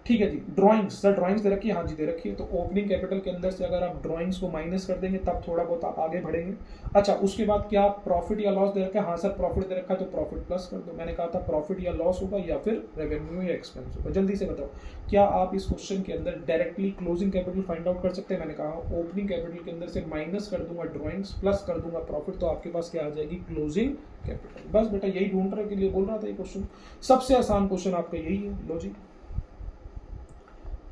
ठीक है जी। ड्राइंग्स, सर ड्राइंग्स दे रखी है? हाँ जी दे रखी है। तो ओपनिंग कैपिटल के अंदर से अगर आप ड्राइंग्स को माइनस कर देंगे तब थोड़ा बहुत आप आगे बढ़ेंगे। अच्छा, उसके बाद क्या प्रॉफिट या लॉस दे रखा है? हाँ सर प्रॉफिट दे रखा है, तो प्रॉफिट प्लस कर दो। मैंने कहा था प्रॉफिट या लॉस होगा या फिर रेवेन्यू या एक्सपेंस होगा। जल्दी से बताओ, क्या आप इस क्वेश्चन के अंदर directly closing capital find out कर सकते हैं? मैंने कहा ओपनिंग कैपिटल के अंदर से माइनस कर दूंगा ड्राइंग्स, प्लस कर दूंगा प्रॉफिट, तो आपके पास क्या आ जाएगी, क्लोजिंग कैपिटल। बस बेटा यही ढूंढने के लिए बोल रहा था ये क्वेश्चन। सबसे आसान क्वेश्चन आपका यही है। लो जी,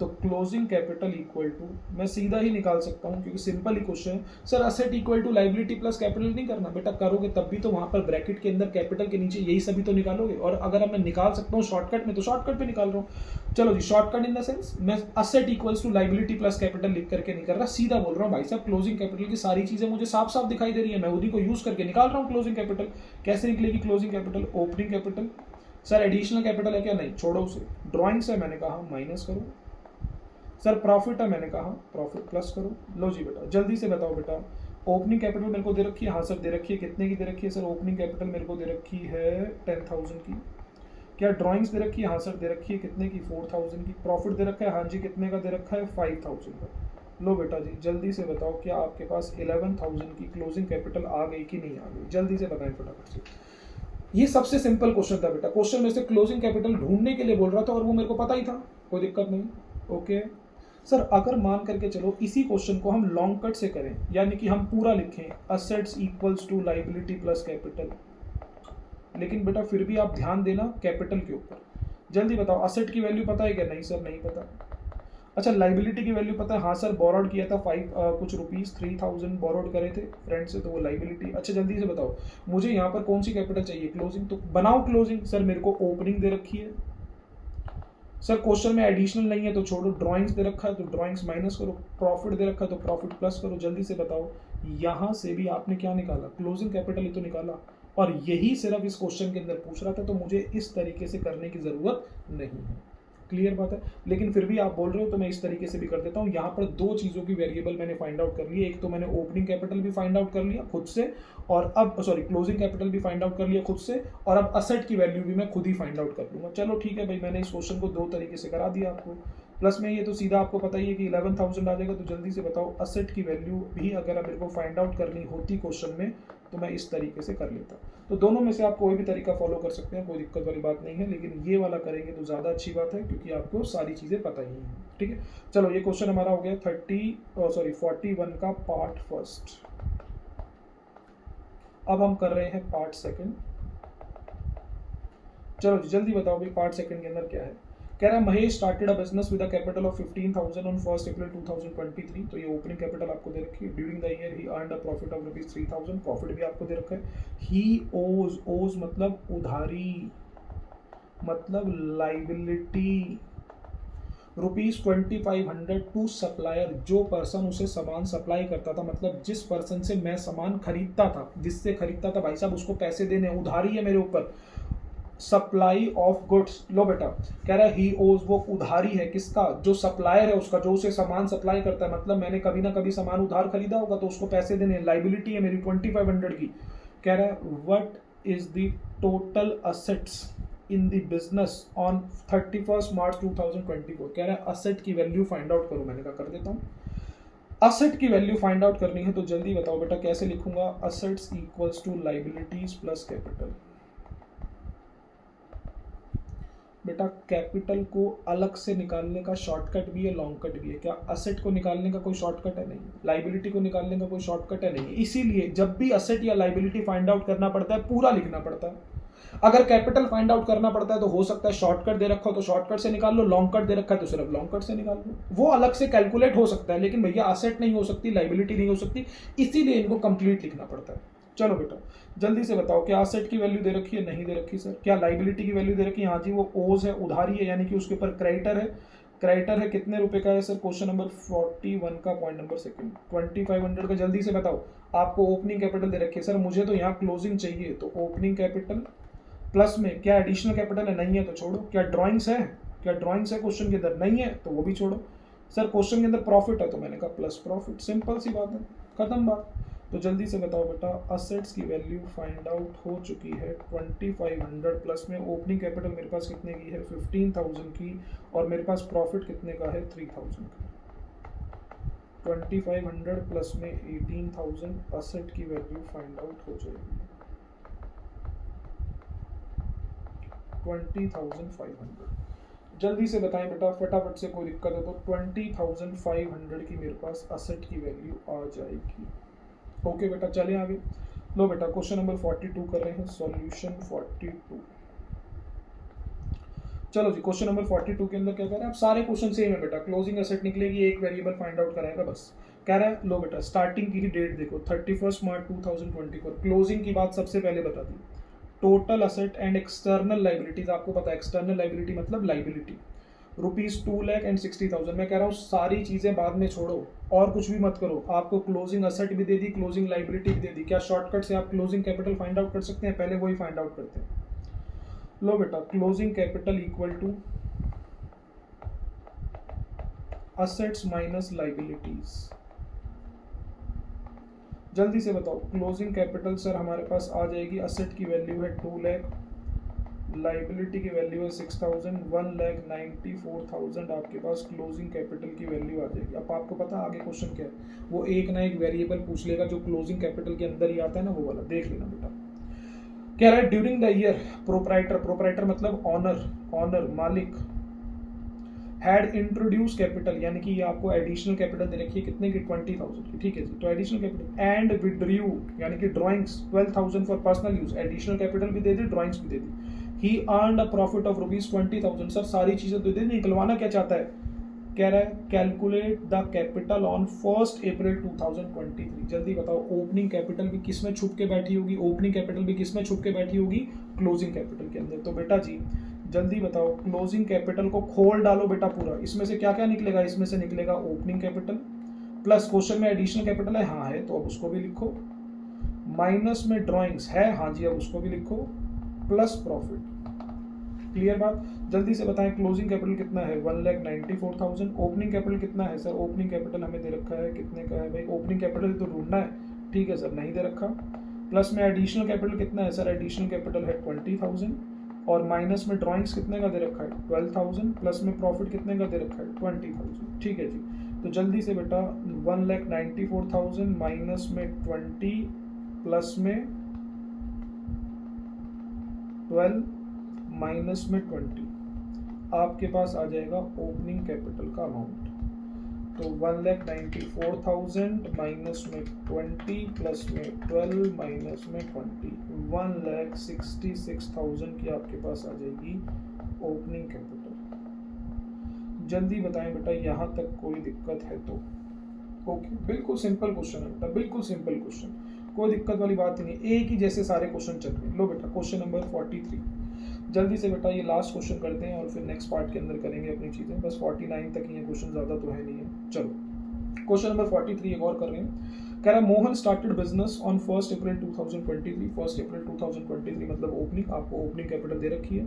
तो क्लोजिंग कैपिटल इक्वल टू, मैं सीधा ही निकाल सकता हूं क्योंकि सिंपल ही क्वेश्चन है। Sir asset equal to liability plus capital नहीं करना? बेटा करोगे तब भी तो वहां पर ब्रैकेट के अंदर कैपिटल के नीचे यही सभी तो निकालोगे। और अगर मैं निकाल सकता हूँ शॉर्टकट में, तो शॉर्टकट पे निकाल रहा हूँ। चलो जी, शॉर्टकट इन द सेंस मैं asset equals to liability plus capital लिख करके नहीं कर रहा, सीधा बोल रहा हूँ भाई साहब क्लोजिंग कैपिटल की सारी चीजें मुझे साफ साफ दिखाई दे रही है, मैं उन्हीं को यूज करके निकाल रहा हूँ क्लोजिंग कैपिटल। कैसे निकलेगी closing capital? Opening capital. Sir additional capital है क्या? नहीं, छोड़ो उसे। ड्रॉइंग से मैंने कहा माइनस करो। सर प्रॉफिट है, मैंने कहा प्रॉफिट प्लस करो। लो जी बेटा जल्दी से बताओ बेटा, ओपनिंग कैपिटल मेरे को दे रखी है? हाँ सर दे रखी है। कितने की दे रखी है सर? ओपनिंग कैपिटल मेरे को दे रखी है 10,000 की। क्या ड्राइंग्स दे रखी है? हाँ सर दे रखी है। कितने की? 4,000 की। प्रॉफिट दे रखा है? हाँ जी। कितने का दे रखा है? 5,000 का। लो बेटा जी जल्दी से बताओ, क्या आपके पास 11,000 की क्लोजिंग कैपिटल आ गई कि नहीं आ गई? जल्दी से बताएं फटाफट से। ये सबसे सिंपल क्वेश्चन था बेटा। क्वेश्चन में से क्लोजिंग कैपिटल ढूंढने के लिए बोल रहा था और वो मेरे को पता ही था, कोई दिक्कत नहीं। ओके सर, अगर मान करके चलो इसी क्वेश्चन को हम लॉन्ग कट से करें, यानी कि हम पूरा लिखें assets equals to liability plus capital, लेकिन बेटा फिर भी आप ध्यान देना कैपिटल के ऊपर। जल्दी बताओ, असेट की वैल्यू पता है क्या? नहीं सर नहीं पता। अच्छा, लाइबिलिटी की वैल्यू पता है? हाँ सर, बोरोड किया था कुछ रुपीस 3,000 बोरोड करे थे फ्रेंड से, तो वो लाइबिलिटी। अच्छा जल्दी से बताओ, मुझे यहाँ पर कौन सी कैपिटल चाहिए? क्लोजिंग। तो बनाओ क्लोजिंग। सर मेरे को ओपनिंग दे रखी है। सर क्वेश्चन में एडिशनल नहीं है तो छोड़ो। ड्राइंग्स दे रखा है तो ड्राइंग्स माइनस करो। प्रॉफिट दे रखा है तो प्रॉफिट प्लस करो। जल्दी से बताओ, यहां से भी आपने क्या निकाला? क्लोजिंग कैपिटल ही तो निकाला। और यही सिर्फ इस क्वेश्चन के अंदर पूछ रहा था, तो मुझे इस तरीके से करने की जरूरत नहीं है। क्लियर बात है। लेकिन फिर भी आप बोल रहे हो तो मैं इस तरीके से भी कर देता हूँ। यहाँ पर दो चीज़ों की वेरिएबल मैंने फाइंड आउट कर ली है। एक तो मैंने ओपनिंग कैपिटल भी फाइंड आउट कर लिया खुद से, और अब सॉरी क्लोजिंग कैपिटल भी फाइंड आउट कर लिया खुद से, और अब असेट की वैल्यू भी मैं खुद ही फाइंड आउट कर लूँगा। चलो ठीक है भाई, मैंने इस क्वेश्चन को दो तरीके से करा दिया आपको। प्लस में ये तो सीधा आपको पता ही है कि 11,000 आ जाएगा। तो जल्दी से बताओ, असेट की वैल्यू भी अगर मेरे को फाइंड आउट करनी होती क्वेश्चन में तो मैं इस तरीके से कर लेता। तो दोनों में से आप कोई भी तरीका फॉलो कर सकते हैं, कोई दिक्कत वाली बात नहीं है, लेकिन ये वाला करेंगे तो ज़्यादा अच्छी बात है क्योंकि आपको सारी चीज़ें पता ही हैं। ठीक है, चलो ये क्वेश्चन हमारा हो गया 41 का पार्ट फर्स्ट। अब हम कर रहे हैं पार्ट सेकंड। चलो जल्दी बताओ भाई, पार्ट सेकंड के अंदर क्या है? कह रहा है Mahesh started a business with a capital of 15,000 on 1 April 2023। तो ये ओपनिंग कैपिटल आपको दे रखी है। During the year he earned a profit of ₹3,000। Profit भी आपको दे रखा है। ही ओज मतलब उधारी, मतलब लाइबिलिटी, ₹2,500 टू सप्लायर, जो पर्सन उसे सामान सप्लाई करता था, मतलब जिस पर्सन से मैं सामान खरीदता था, जिससे खरीदता था भाई साहब, उसको पैसे देने, उधारी है मेरे ऊपर। Supply of goods. लो बेटा, कह रहा है ही ओज, वो उधारी है किसका? जो सप्लायर है उसका, जो उसे सामान सप्लाई करता है, मतलब मैंने कभी ना कभी सामान उधार खरीदा होगा तो उसको पैसे देने। लाइबिलिटी है मेरी 2,500 की। कह रहा है what is the total assets in the business on 31 March 2024। कह रहा है असेट की वैल्यू फाइंड आउट करो। मैंने कहा कर देता हूँ। असेट की वैल्यू फाइंड आउट करनी है तो जल्दी बताओ बेटा कैसे लिखूंगा? Assets equals to liabilities plus capital. बेटा कैपिटल को अलग से निकालने का शॉर्टकट भी है, लॉन्ग कट भी है। क्या असेट को निकालने का कोई शॉर्टकट है? नहीं। लाइबिलिटी को निकालने का कोई शॉर्टकट है? नहीं। इसीलिए जब भी असेट या लाइबिलिटी फाइंड आउट करना पड़ता है पूरा लिखना पड़ता है। अगर कैपिटल फाइंड आउट करना पड़ता है तो हो सकता है शॉर्टकट दे रखा हो तो शॉर्टकट से निकाल लो, लॉन्ग कट दे रखा है तो सिर्फ लॉन्ग कट से निकाल लो, वो अलग से कैलकुलेट हो सकता है। लेकिन भैया असेट नहीं हो सकती, लाइबिलिटी नहीं हो सकती, इसीलिए इनको कंप्लीट लिखना पड़ता है। चलो बेटा जल्दी से बताओ, क्या असेट की वैल्यू दे रखी है? नहीं दे रखी सर। क्या लाइबिलिटी की वैल्यू दे रखी है? हाँ जी, वो ओज है, उधारी है, यानी कि उसके ऊपर क्रेडिटर है। क्रेडिटर है, कितने रुपए का है सर? क्वेश्चन नंबर 41 का पॉइंट नंबर सेकंड, 2500 का। जल्दी से बताओ। आपको ओपनिंग कैपिटल दे रखी है, सर मुझे तो यहाँ क्लोजिंग चाहिए, तो ओपनिंग कैपिटल प्लस में क्या एडिशनल कैपिटल है? नहीं है तो छोड़ो। क्या ड्राइंग्स है? क्या ड्राइंग्स है क्वेश्चन के अंदर? नहीं है तो वो भी छोड़ो। सर क्वेश्चन के अंदर प्रॉफिट है तो मैंने कहा प्लस प्रॉफिट, सिंपल सी बात है, खत्म बात। तो जल्दी से बताओ बेटा, असेट्स की वैल्यू फाइंड आउट हो चुकी है 2500 प्लस में ओपनिंग कैपिटल मेरे पास कितने की है? 15,000 की, और मेरे पास प्रॉफिट कितने का है? 3,000 का। 2500 प्लस में 18,000 असेट की वैल्यू फाइंड आउट हो जाएगी 20,500। जल्दी से बताएं बेटा, फटाफट से, कोई दिक्कत है तो। 20,500 की मेरे पास असेट की वैल्यू आ जाएगी। ओके बेटा, चले आगे। लो बेटा क्वेश्चन नंबर 42 कर रहे हैं, सॉल्यूशन 42। चलो जी, क्वेश्चन नंबर 42 के अंदर क्या कह रहा है? अब सारे क्वेश्चन सेम है बेटा, क्लोजिंग एसेट निकलेगी, एक वेरिएबल फाइंड आउट कराएगा बस। कह रहा है लो बेटा, स्टार्टिंग की डेट देखो 31 मार्च 2024, क्लोजिंग की बात सबसे पहले बता दी। Total asset and external liabilities, आपको पता है एक्सटर्नल लाइबिलिटी मतलब लाइबिलिटी, ₹2,60,000। मैं कह रहा हूँ सारी चीजें बाद में छोड़ो और कुछ भी मत करो, आपको क्लोजिंग असेट भी दे दी, क्लोजिंग लाइबिलिटी भी दे दी। क्या शॉर्टकट से आप क्लोजिंग कैपिटल फाइंड आउट कर सकते हैं? पहले वही फाइंड आउट करते हैं। लो बेटा, closing capital equal to assets minus liabilities. जल्दी से बताओ, क्लोजिंग कैपिटल सर हमारे पास आ जाएगी, असेट की वैल्यू है 2 लाख, लाइबिलिटी की वैल्यू है 6,000, 1,94,000 आपके पास क्लोजिंग कैपिटल की वैल्यू आ जाएगी। अब आपको पता आगे क्वेश्चन क्या है, वो एक ना एक वेरिएबल पूछ लेगा जो क्लोजिंग कैपिटल के अंदर ही आता है ना, वो वाला देख लेना बेटा। कह रहा है ड्यूरिंग द ईयर प्रोपराइटर मतलब ऑनर मालिक, हैड इंट्रोड्यूस कैपिटल, यानी कि ये आपको एडिशनल कैपिटल दे रखी है कितने की? 20,000 की, ठीक है जी। तो एडिशनल कैपिटल एंड विड्रू, यानी कि drawings 12,000 for personal use, additional capital भी दे दी, ड्राइंग्स भी दे दी। He earned a profit of ₹20,000। Sir सारी चीजें तो दे दी, निकलवाना क्या चाहता है? कह रहा है calculate the capital on 1 April 2023। जल्दी बताओ, ओपनिंग कैपिटल भी किस में छुप के बैठी होगी? ओपनिंग कैपिटल भी किस में छुप के बैठी होगी? क्लोजिंग कैपिटल के अंदर। तो बेटा जी जल्दी बताओ, क्लोजिंग कैपिटल को खोल डालो बेटा पूरा, इसमें से क्या क्या निकलेगा? इसमें से निकलेगा ओपनिंग कैपिटल, प्लस क्वेश्चन में एडिशनल कैपिटल है, हाँ है तो अब उसको भी लिखो, माइनस में ड्राइंग्स है, हाँ जी अब उसको भी लिखो, प्लस प्रॉफिट। क्लियर बात? जल्दी से बताएं, क्लोजिंग कैपिटल कितना है? 1,94,000। ओपनिंग कैपिटल कितना है सर? ओपनिंग कैपिटल हमें दे रखा है, कितने का है भाई? ओपनिंग कैपिटल तो ढूंढना है, ठीक है सर, नहीं दे रखा। प्लस में एडिशनल कैपिटल कितना है सर? एडिशनल कैपिटल है 20,000, और माइनस में ड्राइंग्स कितने का दे रखा है? 12,000, प्लस में प्रॉफिट कितने का दे रखा है? 20,000, ठीक है जी। तो जल्दी से बेटा 1,94,000 माइनस में 20 प्लस में 12 माइनस में 20, आपके पास आ जाएगा ओपनिंग कैपिटल का अमाउंट। तो 1,94,000 माइनस में 20 प्लस में 12 माइनस में 20, 1,66,000 की आपके पास आ जाएगी ओपनिंग कैपिटल। जल्दी बताएं बेटा, यहाँ तक कोई दिक्कत है तो? ओके, बिल्कुल सिंपल क्वेश्चन है बेटा, बिल्कुल सिंपल क्वेश्चन, कोई दिक्कत वाली बात ही नहीं, एक ही जैसे सारे क्वेश्चन चल रहे हैं। लो बेटा क्वेश्चन नंबर 43, जल्दी से बेटा ये लास्ट क्वेश्चन करते हैं और फिर नेक्स्ट पार्ट के अंदर करेंगे अपनी चीज़ें, बस 49 तक ही है क्वेश्चन, ज़्यादा तो है नहीं है। चलो क्वेश्चन नंबर 43 एक और कर रहे हैं। कह रहा है Mohan started business on 1 April 2023। 1 April 2023 मतलब ओपनिंग, आपको ओपनिंग कैपिटल दे रखी है,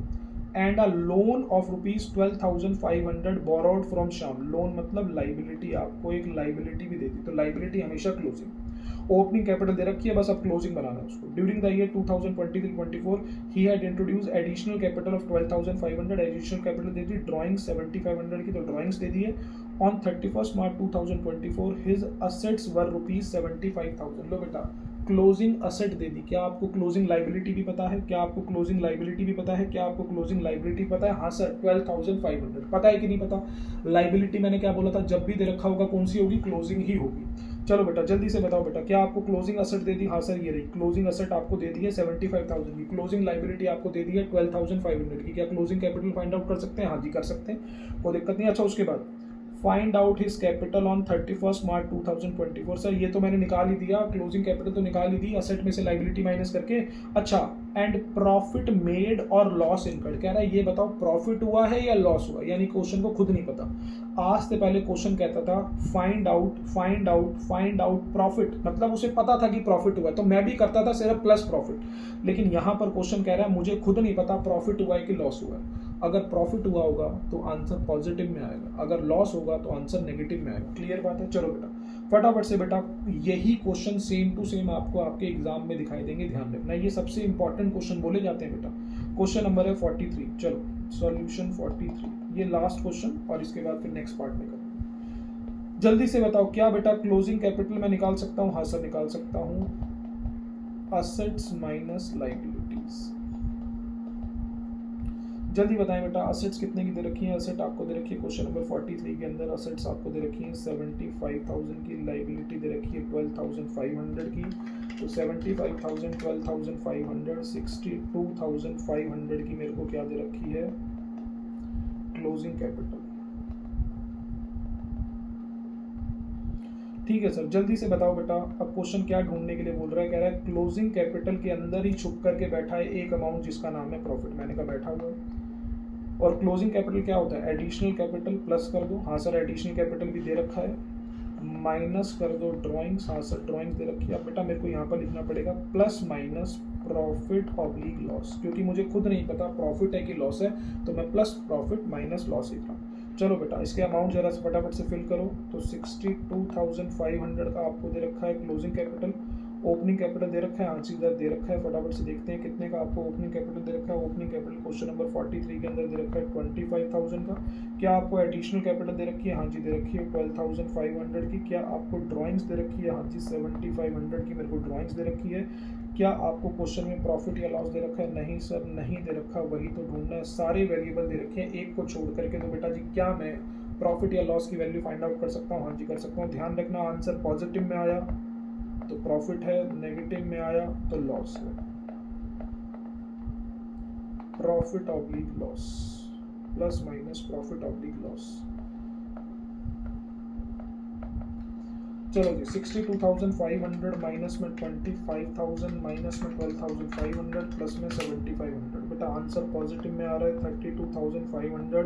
and a loan of ₹12,500 borrowed from Shyam. Loan मतलब लाइबिलिटी, आपको एक लाइबिलिटी भी दे दी, तो लाइबिलिटी हमेशा क्लोजिंग, ओपनिंग कैपिटल दे रखी है, बस अब क्लोजिंग बनाना है उसको। During the year 2023-24 he had introduce additional capital of 12,500, additional capital दे दी, ड्राइंग्स 7,500 की, तो ड्राइंग्स दे दी है। ऑन 31 मार्च 2024 हिज असेट्स वर ₹75,000। लो बेटा क्लोजिंग असेट दे दी, क्या आपको क्लोजिंग लाइबिलिटी भी पता है? क्या आपको क्लोजिंग लाइबिलिटी भी पता है? क्या आपको क्लोजिंग लाइबिलिटी पता है? हाँ सर, 12,500 पता है कि नहीं पता? लाइबिलिटी मैंने क्या बोला था, जब भी दे रखा होगा कौन सी होगी? क्लोजिंग ही होगी। चलो बेटा जल्दी से बताओ बेटा, क्या आपको क्लोजिंग असेट दे दी? हाँ सर ये रही, क्लोजिंग असेट आपको दे दी है 75,000 की, क्लोजिंग लाइबिलिटी आपको दे दी है 12,500 की। क्या क्लोजिंग कैपिटल फाइंड आउट कर सकते हैं? हाँ जी कर सकते हैं, कोई दिक्कत नहीं। अच्छा उसके बाद find out his capital on 31 March 2024। Sir ये तो मैंने निकाल ही दिया, क्लोजिंग कैपिटल तो निकाल ही दी, असेट में से लाइबिलिटी माइनस करके। अच्छा एंड प्रॉफिट मेड और लॉस इनकर्ड, कह रहा है ये बताओ प्रॉफिट हुआ है या लॉस हुआ, यानी क्वेश्चन को खुद नहीं पता। आज से पहले क्वेश्चन कहता था find out find out find out profit, मतलब उसे पता था कि प्रॉफिट हुआ है, तो मैं भी करता था सिर्फ प्लस प्रॉफिट। लेकिन यहां पर क्वेश्चन कह रहा है मुझे खुद नहीं पता प्रॉफिट हुआ है कि लॉस हुआ है। अगर प्रॉफिट हुआ होगा तो आंसर पॉजिटिव में आएगा, अगर लॉस होगा तो आंसर नेगेटिव में आएगा। क्लियर बात है? चलो बेटा फटाफट से बेटा यही क्वेश्चन सेम टू सेम आपको आपके एग्जाम में दिखाई देंगे, ध्यान रखना, ये सबसे इंपॉर्टेंट क्वेश्चन बोले जाते हैं बेटा। क्वेश्चन नंबर है 43, चलो सॉल्यूशन 43, ये लास्ट क्वेश्चन और इसके बाद फिर नेक्स्ट पार्ट में करेंगे। जल्दी से बताओ क्या बेटा क्लोजिंग कैपिटल मैं निकाल सकता हूँ? हाँ सर निकाल सकता हूँ, असेट्स माइनस लाइबिलिटीज। जल्दी बताएं बेटा असेट्स कितने की दे रखी है? असेट आपको दे रखी है क्वेश्चन नंबर 43 के अंदर, असेट्स आपको दे रखी है 75,000 की, लाइबिलिटी दे रखी है 12,500 की। तो 75,000 12,500 62,500 की मेरे को क्या दे रखी है? Closing capital. ठीक है सर, जल्दी से बताओ बेटा अब क्वेश्चन क्या ढूंढने के लिए बोल रहा है? कह रहा है क्लोजिंग कैपिटल के अंदर ही छुप करके बैठा है एक अमाउंट जिसका नाम है प्रॉफिट। मैंने कहा बैठा हुआ है। और क्लोजिंग कैपिटल क्या होता है? एडिशनल कैपिटल प्लस कर दो, हाँ सर एडिशनल कैपिटल भी दे रखा है, माइनस कर दो ड्राइंग्स, हाँ सर ड्राइंग्स दे रखी है। अब बेटा मेरे को यहाँ पर लिखना पड़ेगा plus minus profit oblique loss, क्योंकि मुझे खुद नहीं पता प्रॉफिट है कि लॉस है, तो मैं प्लस प्रॉफिट माइनस लॉस लिख रहा हूँ। चलो बेटा इसके अमाउंट जरा से फटाफट से फिल करो। तो 62,500 का आपको दे रखा है क्लोजिंग कैपिटल। ओपनिंग कैपिटल दे रखा है, आंसर इधर दे रखा है, फटाफट से देखते हैं कितने का आपको ओपनिंग कैपिटल दे रखा है। ओपनिंग कैपिटल क्वेश्चन नंबर 43 के अंदर दे रखा है 25,000 का। क्या आपको एडिशनल कैपिटल दे रखी है? हाँ जी दे रखी है 12,500 की। क्या आपको ड्राइंग्स दे रखी है? हाँ जी 7,500 की मेरे को ड्राइंग्स दे रखी है। क्या आपको क्वेश्चन में प्रॉफिट या लॉस दे रखा है? नहीं सर नहीं दे रखा, वही तो ढूंढना है। सारे वेरिएबल दे रखे हैं एक को छोड़ करके, तो बेटा जी क्या मैं प्रॉफिट या लॉस की वैल्यू फाइंड आउट कर सकता हूँ? हाँ जी कर सकता हूँ। ध्यान रखना आंसर पॉजिटिव में आया तो प्रॉफिट है, नेगेटिव में आया तो लॉस है। Profit oblique loss, plus minus profit oblique loss. चलो जी 62,500 माइनस में 25,000 माइनस में 12,500 प्लस में 7,500। बेटा आंसर पॉजिटिव में आ रहा है 32,500।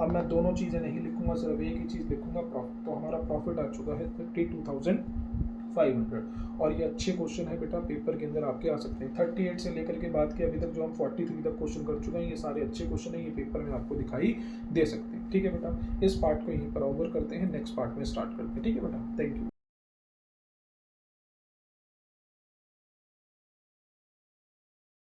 अब मैं दोनों चीज़ें नहीं लिखूंगा, सिर्फ एक ही चीज़ लिखूंगा प्रॉफिट। तो हमारा प्रॉफिट आ चुका है 32,500। और ये अच्छे क्वेश्चन है बेटा, पेपर के अंदर आपके आ सकते हैं। 38 से लेकर के बाद के अभी तक जो हम 43 तक क्वेश्चन कर चुके हैं, ये सारे अच्छे क्वेश्चन हैं, ये पेपर में आपको दिखाई दे सकते हैं। ठीक है बेटा, इस पार्ट को यहीं पर ओवर करते हैं, नेक्स्ट पार्ट में स्टार्ट करते हैं। ठीक है बेटा, थैंक यू।